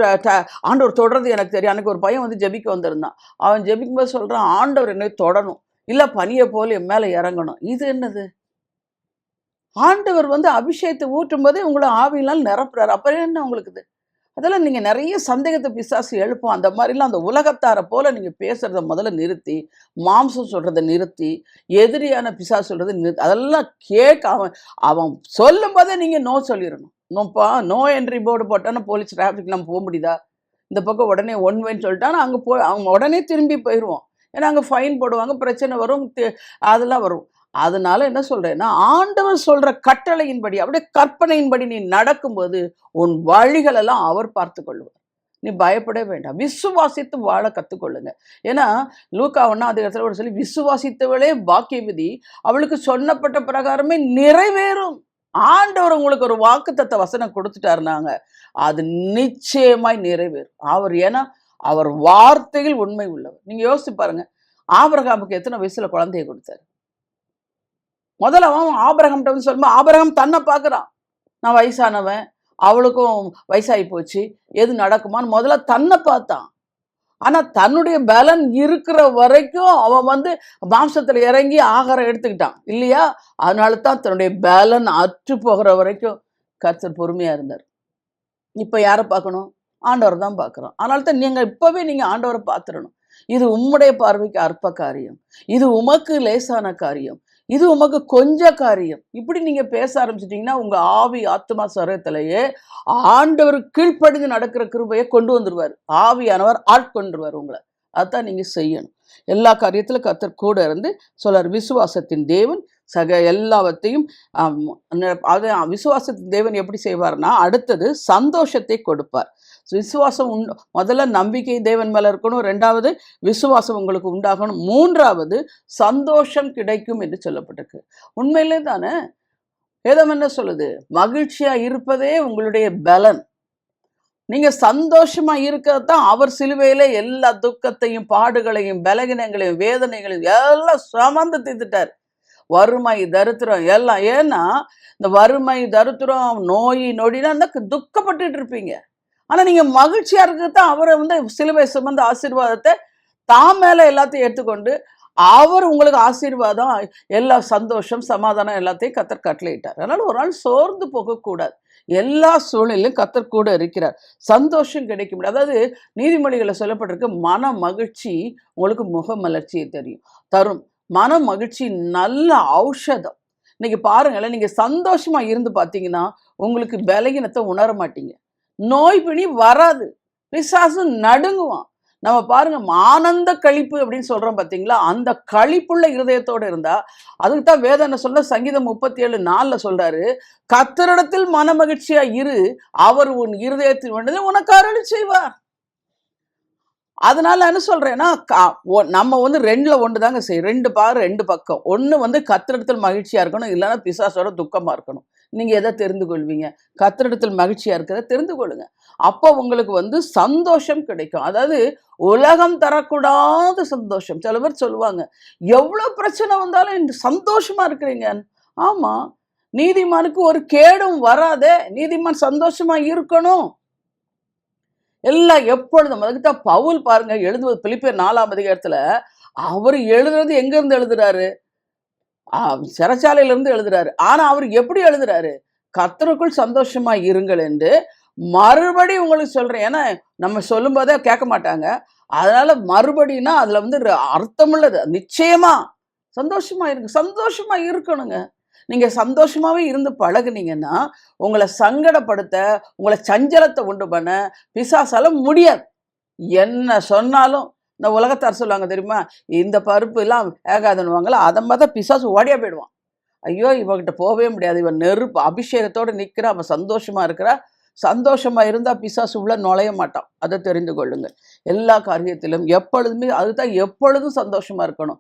ஆண்டவர் தொடர்றது எனக்கு தெரியும். அன்றைக்கி ஒரு பையன் வந்து ஜெபிக்க வந்திருந்தான். அவன் ஜெபிக்கும்போது சொல்கிறான், ஆண்டவர் என்னை தொடணும், இல்லை பனியை போல் என் மேலே இறங்கணும். இது என்னது? ஆண்டவர் வந்து அபிஷேகத்தை ஊற்றும் போதே உங்களை ஆவியினால் நிரப்புறாரு. அப்புறம் என்ன உங்களுக்கு இது? அதெல்லாம் நீங்கள் நிறைய சந்தேகத்தை பிசாசு எழுப்போம். அந்த மாதிரிலாம் அந்த உலகத்தாரை போல் நீங்கள் பேசுகிறத முதல்ல நிறுத்தி, மாம்சம் சொல்கிறத நிறுத்தி, எதிரியான பிசாசு சொல்கிறத நிறுத்தி, அதெல்லாம் கேட்க அவன் சொல்லும் போதே நீங்கள் நோ சொல்லிடணும். நோ என்ட்ரி போர்டு போட்டான்னா போலீஸ் டிராஃபிக் நம்ம போக முடியுதா? இந்த பக்கம் உடனே ஒன் வேன்னு சொல்லிட்டானா அங்கே அவங்க உடனே திரும்பி போயிடுவோம். ஏன்னா அங்கே ஃபைன் போடுவாங்க, பிரச்சனை வரும், அதெல்லாம் வரும். அதனால என்ன சொல்றேன்னா, ஆண்டவர் சொல்ற கட்டளையின்படி, அப்படியே கற்பனையின்படி நீ நடக்கும்போது உன் வழிகள் எல்லாம் அவர் பார்த்து கொள்வார். நீ பயப்பட வேண்டாம். விசுவாசித்து வாழ கத்துக்கொள்ளுங்க. ஏன்னா லூக்கா 1 சொல்லி, விசுவாசித்தவளே பாக்கியவதி, அவளுக்கு சொன்னப்பட்ட பிரகாரமே நிறைவேறும். ஆண்டவர் உங்களுக்கு ஒரு வாக்குத்தத்த வசனம் கொடுத்துட்டாருனாங்க, அது நிச்சயமாய் நிறைவேறும். ஏன்னா அவர் வார்த்தையில் உண்மை உள்ளவர். நீங்க யோசிச்சு பாருங்க, ஆபிரகாமுக்கு எத்தனை வயசுல குழந்தைய கொடுத்தாரு? முதல்ல அவன் ஆபிரகாம்கிட்ட வந்து சொல்லும்போது ஆபிரகாம் தன்னை பார்க்குறான். நான் வயசானவன், அவளுக்கும் வயசாகி போச்சு, எது நடக்குமான்னு முதல்ல தன்னை பார்த்தான். ஆனா தன்னுடைய பலன் இருக்கிற வரைக்கும் அவன் வந்து மாம்சத்துல இறங்கி ஆகாரம் எடுத்துக்கிட்டான் இல்லையா? அதனால தான் தன்னுடைய பலன் அற்று போகிற வரைக்கும் கர்த்தர் பொறுமையா இருந்தார். இப்ப யாரை பார்க்கணும்? ஆண்டவர் தான் பார்க்குறோம். அதனால தான் இப்பவே நீங்க ஆண்டவரை பார்த்துடணும். இது உம்முடைய பார்வைக்கு அற்ப காரியம், இது உமக்கு லேசான காரியம், இது உமக்கு கொஞ்ச காரியம். இப்படி நீங்க பேச ஆரம்பிச்சிட்டீங்கன்னா உங்க ஆவி ஆத்மா சரீரத்திலேயே ஆண்டவர் கீழ்ப்படிந்து நடக்கிற கிருபையை கொண்டு வந்துருவார். ஆவியானவர் ஆட்கொண்டுருவார் உங்களை. அதான் நீங்க செய்யணும். எல்லா காரியத்திலும் கர்த்தர் கூட இருந்து சொல்றார். விசுவாசத்தின் தேவன் எல்லாவற்றையும் அது விசுவாசத்தின் தேவன் எப்படி செய்வார்னா, அடுத்தது சந்தோஷத்தை கொடுப்பார். விசுவாசம் முதல்ல நம்பிக்கை தேவன் மேல இருக்கணும், ரெண்டாவது விசுவாசம் உங்களுக்கு உண்டாகணும், மூன்றாவது சந்தோஷம் கிடைக்கும் என்று சொல்லப்பட்டிருக்கு. உண்மையிலே தானே வேதம் என்ன சொல்லுது? மகிழ்ச்சியா இருப்பதே உங்களுடைய பலன். நீங்க சந்தோஷமா இருக்கிறதான் அவர் சிலுவையில எல்லா துக்கத்தையும் பாடுகளையும் பலகீனங்களையும் வேதனைகளையும் எல்லாம் சுமந்து தீர்த்துட்டார். வறுமை தரித்திரம் எல்லாம். ஏன்னா இந்த வறுமை தரித்திரம் நோய் நொடினா துக்கப்பட்டு இருப்பீங்க. ஆனா நீங்க மகிழ்ச்சியா இருக்கிறதான் அவரை வந்து சிலுவை சுமந்த ஆசீர்வாதத்தை தான் மேல எல்லாத்தையும் எடுத்துக்கொண்டு அவர் உங்களுக்கு ஆசீர்வாதம் எல்லா சந்தோஷம் சமாதானம் எல்லாத்தையும் கர்த்தர் கட்டளையிட்டார். அதனால ஒரு நாள் சோர்ந்து போகக்கூடாது. எல்லா சூழ்நிலையும் கர்த்தர் கூட இருக்கிறார். சந்தோஷம் கிடைக்க முடியாது. அதாவது நீதிமொழிகளை சொல்லப்பட்டிருக்கு, மன மகிழ்ச்சி உங்களுக்கு முகமலர்ச்சியை தரும். மன மகிழ்ச்சி நல்ல ஔஷதம். இன்னைக்கு பாருங்களேன், நீங்க சந்தோஷமா இருந்து பார்த்தீங்கன்னா உங்களுக்கு பலகீனத்தை உணர மாட்டீங்க. நோய் பிணி வராது, பிசாசு நடுங்குவான். நம்ம பாருங்க, ஆனந்த கழிப்பு அப்படின்னு சொல்றோம் பார்த்தீங்களா, அந்த கழிப்புள்ள இருதயத்தோடு இருந்தா, அதுக்கு தான் வேதம் என்ன சொல்ற, சங்கீதம் 37:4 சொல்றாரு, கர்த்தரிடத்தில் மன மகிழ்ச்சியா இரு, அவர் உன் இருதயத்தில் வேண்டதை உனக்கு அருளி செய்வார். அதனால என்ன சொல்றேன்னா, நம்ம வந்து 2ல 1 தாங்க செய்யும். 2 பக்கம். ஒன்று வந்து கர்த்தரிடத்தில் மகிழ்ச்சியா இருக்கணும், இல்லைன்னா பிசாசோட துக்கமா இருக்கணும். நீங்க எதை தெரிந்து கொள்வீங்க? கர்த்தரிடத்தில் மகிழ்ச்சியா இருக்கிறத தெரிந்து கொள்ளுங்க. அப்போ உங்களுக்கு வந்து சந்தோஷம் கிடைக்கும். அதாவது உலகம் தரக்கூடாத சந்தோஷம். சில பேர் சொல்லுவாங்க, எவ்வளவு பிரச்சனை வந்தாலும் சந்தோஷமா இருக்கிறீங்க. ஆமா, நீதிமானுக்கு ஒரு கேடும் வராதே. நீதிமான் சந்தோஷமா இருக்கணும். எல்லாம் எப்பொழுதும். அதுக்குதான் பவுல் பாருங்க எழுதுவது, பிலிப்பியர் 4ஆம் அதிகாரத்துல அவர் எழுதுறது எங்க இருந்து எழுதுறாரு? சிறைச்சாலையில இருந்து எழுதுறாரு. ஆனா அவர் எப்படி எழுதுறாரு? கர்த்தருக்குள் சந்தோஷமா இருங்கள் என்று மறுபடியும் உங்களுக்கு சொல்றேன். ஏன்னா நம்ம சொல்லும் போதே கேட்க மாட்டாங்க. அதனால மறுபடினா அதுல வந்து அர்த்தமுள்ளது. நிச்சயமா சந்தோஷமா இருக்கு. சந்தோஷமா இருக்கணுங்க. நீங்க சந்தோஷமாவே இருந்து பழகுனீங்கன்னா உங்களை சங்கடப்படுத்த, உங்களை சஞ்சலத்தை உண்டு பண்ண பிசாசால முடியாது. என்ன சொன்னாலும் இந்த உலகத்தார் சொல்லுவாங்க தெரியுமா, இந்த பருப்பு எல்லாம் வேகாதுன்னுவாங்களா, அதை மாதிரி தான் பிசாசு ஓடியா போயிடுவான். ஐயோ இவகிட்ட போகவே முடியாது, இவன் நெருப்பு அபிஷேகத்தோடு நிற்கிறா, அவன் சந்தோஷமா இருக்கிறா. சந்தோஷமா இருந்தா பிசாசு உள்ள நுழைய மாட்டான். அதை தெரிந்து கொள்ளுங்க. எல்லா காரியத்திலும் எப்பொழுதுமே அதுதான், எப்பொழுதும் சந்தோஷமா இருக்கணும்.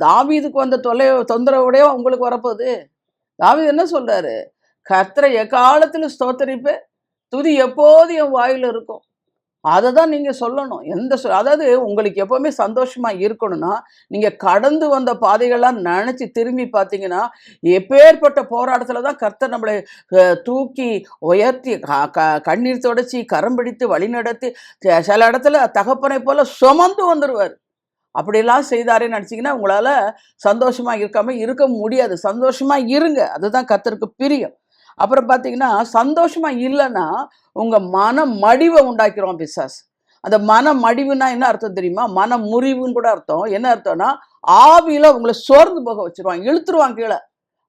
தாவீதுக்கு வந்த தொந்தரவுடைய உங்களுக்கு வரப்போகுது. தாவீது என்ன சொல்றாரு? கர்த்தரை எக்காலத்திலும் ஸ்தோத்தரிப்பேன், துதி எப்போதும் என் வாயில இருக்கும். அதை தான் நீங்க சொல்லணும். அதாவது உங்களுக்கு எப்பவுமே சந்தோஷமா இருக்கணும்னா, நீங்க கடந்து வந்த பாதைகள்லாம் நினைச்சு திரும்பி பார்த்தீங்கன்னா, எப்பேற்பட்ட போராட்டத்துல தான் கர்த்தர் நம்மளை தூக்கி உயர்த்தி கண்ணீர் தொடச்சி கரம் பிடித்து வழிநடத்தி சில இடத்துல தகப்பனை போல சுமந்து வந்துடுவார். அப்படியெல்லாம் செய்தாரேன்னு நினச்சிங்கன்னா உங்களால சந்தோஷமா இருக்க முடியாது. சந்தோஷமா இருங்க, அதுதான் கர்த்தருக்கு பிரியம். அப்புறம் பார்த்தீங்கன்னா, சந்தோஷமா இல்லைன்னா உங்க மன மடிவை உண்டாக்கிறோம் பிசாசு. அந்த மன மடிவுன்னா என்ன அர்த்தம் தெரியுமா? மன முறிவுன்னு கூட அர்த்தம். என்ன அர்த்தம்னா, ஆவியில உங்களை சோர்ந்து போக வச்சிருவான், இழுத்துருவான் கீழே.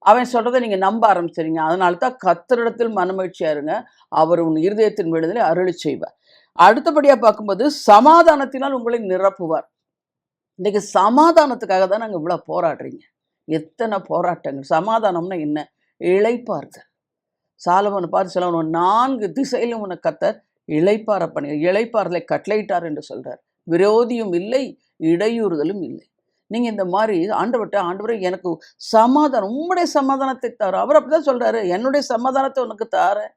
அவன் சொல்றதை நீங்க நம்ப ஆரம்பிச்சிருங்க. அதனால தான் கர்த்தரிடத்தில் மனமகிழ்ச்சியா இருங்க, அவர் உன் இருதயத்தின் விடுதலை அருளி செய்வார். அடுத்தபடியா பார்க்கும்போது சமாதானத்தினால் உங்களை நிரப்புவார். இன்னைக்கு சமாதானத்துக்காக தான் நாங்கள் இவ்வளோ போராடுறீங்க. எத்தனை போராட்டங்கள். சமாதானம்னா என்ன? இளைப்பாறுதல். சாலமோனை பார்த்து சொல்லணும், 4 திசையிலும் உனக்கு கர்த்தர் இளைப்பாற பண்ணி இளைப்பாறுதலை கட்டளையிட்டார் என்று சொல்றார். விரோதியும் இல்லை, இடையூறுதலும் இல்லை. நீங்க இந்த மாதிரி ஆண்டவரே எனக்கு சமாதானம், உம்முடைய சமாதானத்தை தாரு. அவர் அப்படிதான் சொல்றாரு, என்னுடைய சமாதானத்தை உனக்கு தாரேன்,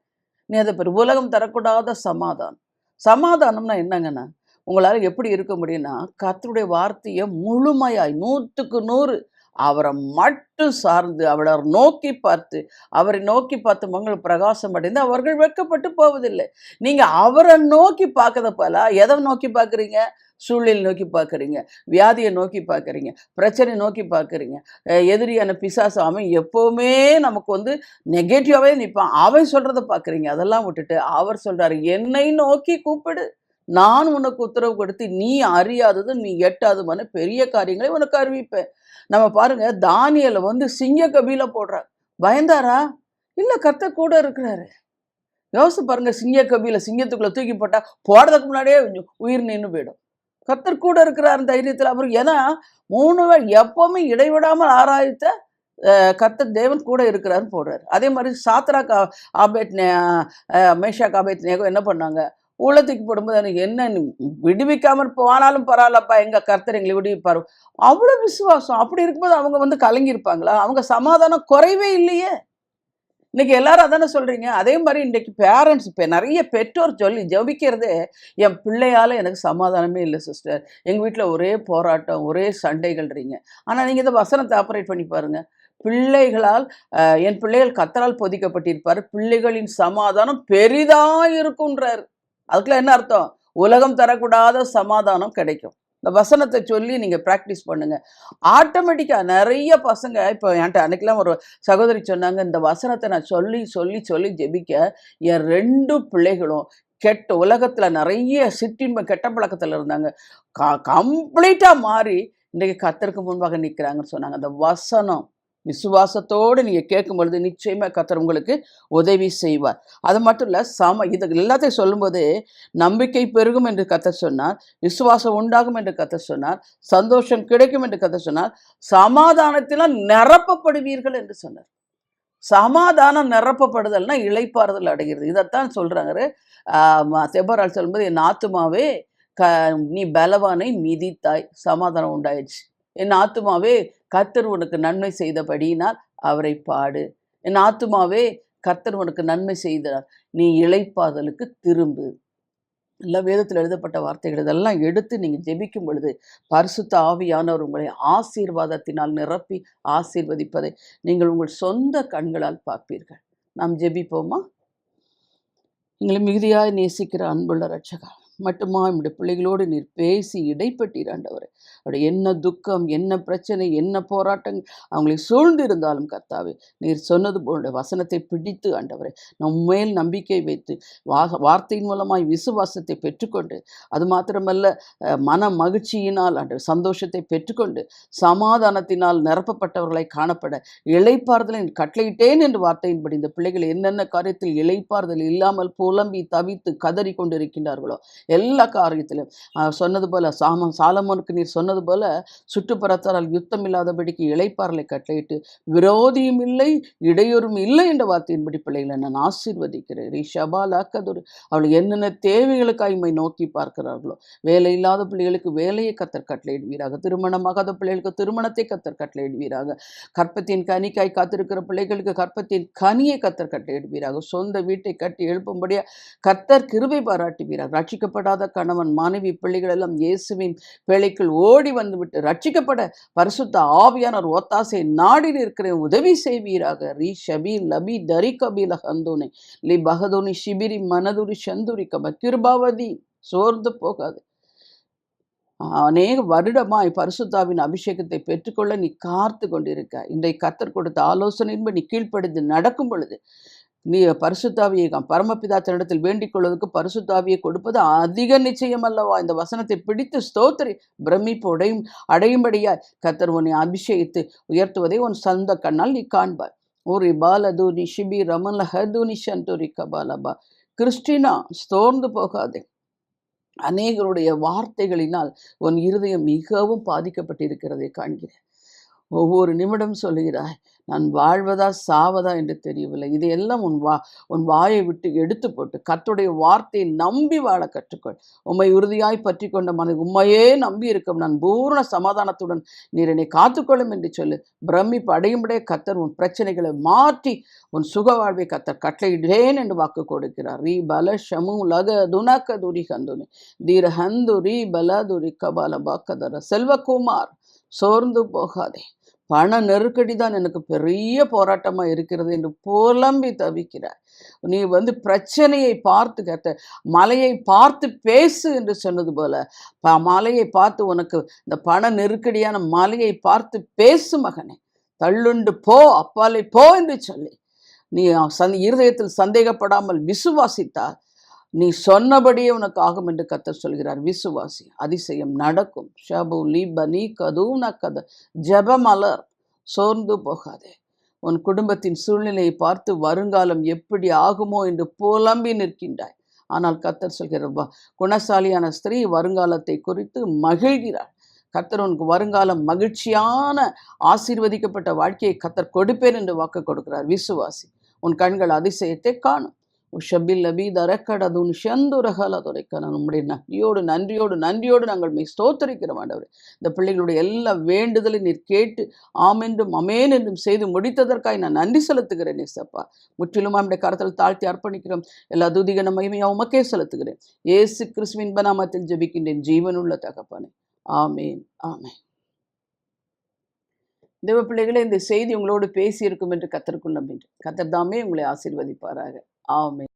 நீ அதை பெரு உலகம் தரக்கூடாத சமாதானம். சமாதானம்னா என்னங்கன்னா, உங்களால் எப்படி இருக்க முடியும்னா, கர்த்தருடைய வார்த்தையை முழுமையாய் 100க்கு 100 அவரை மட்டும் சார்ந்து அவரை நோக்கி பார்த்து, அவரை நோக்கி பார்த்து மங்கள் பிரகாசம் அடைந்து அவர்கள் வெட்கப்பட்டு போவதில்லை. நீங்க அவரை நோக்கி பார்க்கறத போல எதை நோக்கி பார்க்குறீங்க? சூழ்நிலை நோக்கி பார்க்குறீங்க, வியாதியை நோக்கி பார்க்குறீங்க, பிரச்சனை நோக்கி பார்க்குறீங்க. எதிரியான பிசாசு அவன் எப்போவுமே நமக்கு நெகட்டிவாவே நிற்பான். அவன் சொல்றத பார்க்குறீங்க. அதெல்லாம் விட்டுட்டு அவர் சொல்றாரு, என்னை நோக்கி கூப்பிடு. நான் உனக்கு உத்தரவு கொடுத்து நீ அறியாதது நீ எட்டாததுமான பெரிய காரியங்களை உனக்கு அறிவிப்பேன். நம்ம பாருங்க, தானியேல சிங்க கபில போடுறார். பயந்தாரா? இல்ல, கர்த்தர் கூட இருக்கிறாரு. யோசிச்சு பாருங்க, சிங்க கபில சிங்கத்துக்குள்ள தூக்கி போட்டா போடுறதுக்கு முன்னாடியே உயிர் நின்று போயிடும். கர்த்தர் கூட இருக்கிறார் தைரியத்தில். அப்புறம் ஏன்னா 3 வேளை எப்பவுமே இடைவிடாமல் ஆராய்த்த கர்த்தர் தேவன் கூட இருக்கிறாருன்னு போடுறாரு. அதே மாதிரி சாத்ராக் ஆபேத் மேஷாக் ஆபேத் நேகோ என்ன பண்ணாங்க? உள்ளத்துக்கு போடும்போது எனக்கு என்ன விடுவிக்காமல் போனாலும் பரவாயில்லப்பா, எங்க கர்த்தர் எங்களை விடுவிப்பாரு. அவ்வளவு விசுவாசம். அப்படி இருக்கும்போது அவங்க கலங்கி இருப்பாங்களா? அவங்க சமாதானம் குறைவே இல்லையே. இன்னைக்கு எல்லாரும் அதானே சொல்றீங்க. அதே மாதிரி இன்றைக்கு பேரண்ட்ஸ், இப்போ நிறைய பெற்றோர் சொல்லி ஜெபிக்கிறதே, என் பிள்ளையால எனக்கு சமாதானமே இல்லை சிஸ்டர், எங்க வீட்டில் ஒரே போராட்டம், ஒரே சண்டைகள்றீங்க. ஆனால் நீங்க இந்த வசனத்தை ஆப்ரேட் பண்ணி பாருங்க. பிள்ளைகளால் என் பிள்ளைகள் கர்த்தரால் பொதிக்கப்பட்டிருப்பார், பிள்ளைகளின் சமாதானம் பெரிதா இருக்குன்றார். அதுக்குள்ள என்ன அர்த்தம்? உலகம் தரக்கூடாத சமாதானம் கிடைக்கும். இந்த வசனத்தை சொல்லி நீங்கள் ப்ராக்டிஸ் பண்ணுங்கள். ஆட்டோமேட்டிக்காக நிறைய பசங்க, இப்போ என்கிட்ட அன்றைக்கெலாம் ஒரு சகோதரி சொன்னாங்க, இந்த வசனத்தை நான் சொல்லி சொல்லி சொல்லி ஜெபிக்க என் 2 பிள்ளைகளும் உலகத்தில் நிறைய சிற்றின்ப கெட்ட பழக்கத்தில் இருந்தாங்க, கம்ப்ளீட்டாக மாறி இன்றைக்கு கர்த்தருக்கு முன்பாக நிற்கிறாங்கன்னு சொன்னாங்க. அந்த வசனம் விசுவாசத்தோடு நீங்கள் கேட்கும் பொழுது நிச்சயமாக கர்த்தர் உங்களுக்கு உதவி செய்வார். அது மட்டும் இல்லை, இது எல்லாத்தையும் சொல்லும்போது நம்பிக்கை பெருகும் என்று கர்த்தர் சொன்னார், விசுவாசம் உண்டாகும் என்று கர்த்தர் சொன்னார், சந்தோஷம் கிடைக்கும் என்று கர்த்தர் சொன்னார், சமாதானத்தினால் நிரப்பப்படுவீர்கள் என்று சொன்னார். சமாதானம் நிரப்பப்படுதல்னா இளைப்பாறுதல் அடைகிறது. இதைத்தான் சொல்றாங்க. தெபரால் சொல்லும்போது, என் ஆத்துமாவே நீ பலவானை மிதித்தாய், சமாதானம் உண்டாயிடுச்சு. என் ஆத்துமாவே கர்த்தர் உனக்கு நன்மை செய்தபடியினால் அவரை பாடு. என் ஆத்துமாவே கர்த்தர் உனக்கு நன்மை செய்தார், நீ இளைப்பாறுதலுக்கு திரும்பு. எல்லாம் வேதத்தில் எழுதப்பட்ட வார்த்தைகள். இதெல்லாம் எடுத்து நீங்கள் ஜெபிக்கும் பொழுது பரிசுத்த ஆவியானவர் உங்களை ஆசீர்வாதத்தினால் நிரப்பி ஆசீர்வதிப்பதை நீங்கள் உங்கள் சொந்த கண்களால் பார்ப்பீர்கள். நாம் ஜெபிப்போமா? எங்களை மிகுதியாய் நேசிக்கிற அன்புள்ள ரட்சகா, மட்டுமா நம்முடைய பிள்ளைகளோடு நீர் பேசி இடைப்பட்டீர் ஆண்டவரே. அவருடைய என்ன துக்கம், என்ன பிரச்சனை, என்ன போராட்டங்கள் அவங்களை சூழ்ந்து இருந்தாலும் கர்த்தாவே, நீர் சொன்னது போல வசனத்தை பிடித்து ஆண்டவரே நம்மேல் நம்பிக்கை வைத்து வார்த்தையின் மூலமாய் விசுவாசத்தை பெற்றுக்கொண்டு, அது மாத்திரமல்ல மன மகிழ்ச்சியினால் ஆண்டவர் சந்தோஷத்தை பெற்றுக்கொண்டு சமாதானத்தினால் நிரப்பப்பட்டவர்களை காணப்பட இளைப்பாறுதலை கட்டளையிட்டேன் என்று வார்த்தையின்படி இந்த பிள்ளைகள் என்னென்ன காரியத்தில் இளைப்பாறுதல் இல்லாமல் புலம்பி தவித்து கதறி கொண்டிருக்கின்றார்களோ எல்லா காரியத்திலும் சொன்னது போல சாலமோனுக்கு நீர் சொன்னது போல சுற்றுப்புறத்தால் யுத்தம் இல்லாதபடிக்கு இளைப்பாறலை கட்டளையிட்டு விரோதியும் இல்லை இடையூறும் இல்லை என்ற வார்த்தையின்படி பிள்ளைகளை நான் ஆசீர்வதிக்கிறேன். ரிஷபாலாக்கதொரு அவள் என்னென்ன தேவைகளுக்காய்மை நோக்கி பார்க்கிறார்களோ, வேலை இல்லாத பிள்ளைகளுக்கு வேலையை கர்த்தர் கட்டளையிடுவீராக, திருமணமாகாத பிள்ளைகளுக்கு திருமணத்தை கர்த்தர் கட்டளையிடுவீராக, கற்பத்தின் கனிக்காய் காத்திருக்கிற பிள்ளைகளுக்கு கற்பத்தின் கனியை கர்த்தர் கட்டளையிடுவீராக, சொந்த வீட்டை கட்டி எழுப்பும்படியா கர்த்தர் கிருபை பாராட்டுவீராக. ரட்சிக்கப்படாத கணவன் மனைவி பிள்ளைகள் எல்லாம் இயேசுவின் வேலைக்குள் ஓடி வந்துவிட்டு ரட்சிக்கப்பட பரிசுத்த ஆவியானவர் ஒத்தாசை நாடி இருக்கிற உதவி செய்வீராக. ரீ ஷபி லபி தரி கபில ஹந்தோனே லி பகதோனி ஷிபிரி மனதுரி சந்துரி கப கிருபாவதி. சோர்ந்து போகாது. அநேக வருடமாய் பரிசுத்தாவின் அபிஷேகத்தை பெற்றுக்கொள்ள நீ காத்து கொண்டிருக்க. இன்றைக்கு கர்த்தர் கொடுத்த ஆலோசனையின்படி நீ கீழ்ப்படிந்து நடக்கும் பொழுது நீ பரிசுத்தாவியை பரமபிதா தன்னிடத்தில் வேண்டிக் கொள்வதற்கு பரிசுத்தாவியை கொடுப்பது அதிக நிச்சயம் அல்லவா? இந்த வசனத்தை பிடித்து ஸ்தோத்திரி பிரமிப்பு அடையும்படியாய் கர்த்தர் உன்னை அபிஷேகித்து உயர்த்துவதை உன் சொந்த கண்ணால் நீ காண்பாய். ஒரு பாலதூனி ஷிபி ரமல ஹதூனி சந்தூரி கபாலபா. கிறிஸ்டினா, ஸ்தோர்ந்து போகாதே. அநேகருடைய வார்த்தைகளினால் உன் இருதயம் மிகவும் பாதிக்கப்பட்டிருக்கிறதை காண்கிறேன். ஒவ்வொரு நிமிடம் சொல்லுகிறாய், நான் வாழ்வதா சாவதா என்று தெரியவில்லை. இதையெல்லாம் உன் வாயை விட்டு எடுத்து போட்டு கர்த்தருடைய வார்த்தையை நம்பி வாழ கற்றுக்கொள். உம்மை உறுதியாய் பற்றி கொண்ட மனது உம்மையே நம்பி இருக்கும் நான் பூர்ண சமாதானத்துடன் நீர் என்னை காத்துக்கொள்ளும் என்று சொல்லு. பிரமிப்பு அடையும்படியே கர்த்தர் உன் பிரச்சனைகளை மாற்றி உன் சுக வாழ்வை கர்த்தர் கட்டளையிடேன் என்று வாக்கு கொடுக்கிறார். ரீ பல ஷமு லக துனக்க துரி கந்துனி தீர ஹந்து ரீ பல துரி கபால பாக்கதர. செல்வகுமார், சோர்ந்து போகாதே. பண நெருக்கடி தான் எனக்கு பெரிய போராட்டமா இருக்கிறது என்று புலம்பி தவிக்கிறார். நீ பிரச்சனையை பார்த்து மலையை பார்த்து பேசு என்று சொன்னது போல, மலையை பார்த்து உனக்கு இந்த பண நெருக்கடியான மலையை பார்த்து பேசு மகனே. தள்ளுண்டு போ, அப்பாலே போ என்று சொல்லி நீ இருதயத்தில் சந்தேகப்படாமல் விசுவாசித்தால் நீ சொன்னபடியே உனக்கு ஆகும் என்று கர்த்தர் சொல்கிறார். விசுவாசி, அதிசயம் நடக்கும். ஷபு லீபனி கதூன கத ஜெபமலர், சோர்ந்து போகாதே. உன் குடும்பத்தின் சூழ்நிலையை பார்த்து வருங்காலம் எப்படி ஆகுமோ என்று புலம்பி நிற்கின்றாய். ஆனால் கர்த்தர் சொல்கிறார், குணசாலியான ஸ்திரீ வருங்காலத்தை குறித்து மகிழ்கிறாள். கர்த்தர் உனக்கு வருங்காலம் மகிழ்ச்சியான ஆசீர்வதிக்கப்பட்ட வாழ்க்கையை கர்த்தர் கொடுப்பேன் என்று வாக்கு கொடுக்கிறார். விசுவாசி, உன் கண்கள் அதிசயத்தை காணும். நம்முடைய நன்றியோடு நாங்கள் ஸ்தோத்தரிக்கிறோம் ஆண்டவரே. இந்த பிள்ளைகளுடைய எல்லா வேண்டுதலையும் நீர் கேட்டு ஆமென்றும் அமேன் என்றும் செய்து முடித்ததற்காக நான் நன்றி செலுத்துகிறேன் ஏசப்பா. முற்றிலும் நம்முடைய கரத்தில் தாழ்த்தி அர்ப்பணிக்கிறோம். எல்லா துதிகன மகிமையை உமக்கே செலுத்துகிறேன். இயேசு கிறிஸ்துவின் நாமத்தில் ஜெபிக்கின்றேன் ஜீவனுள்ள தகப்பனே. ஆமேன், ஆமேன். தேவ பிள்ளைகளே, இந்த செய்தி உங்களோடு பேசி இருக்கும் என்று கர்த்தருக்குள் நம்புகிறேன். கர்த்தர் தாமே உங்களை ஆசீர்வதிப்பாராக. ஆமென்.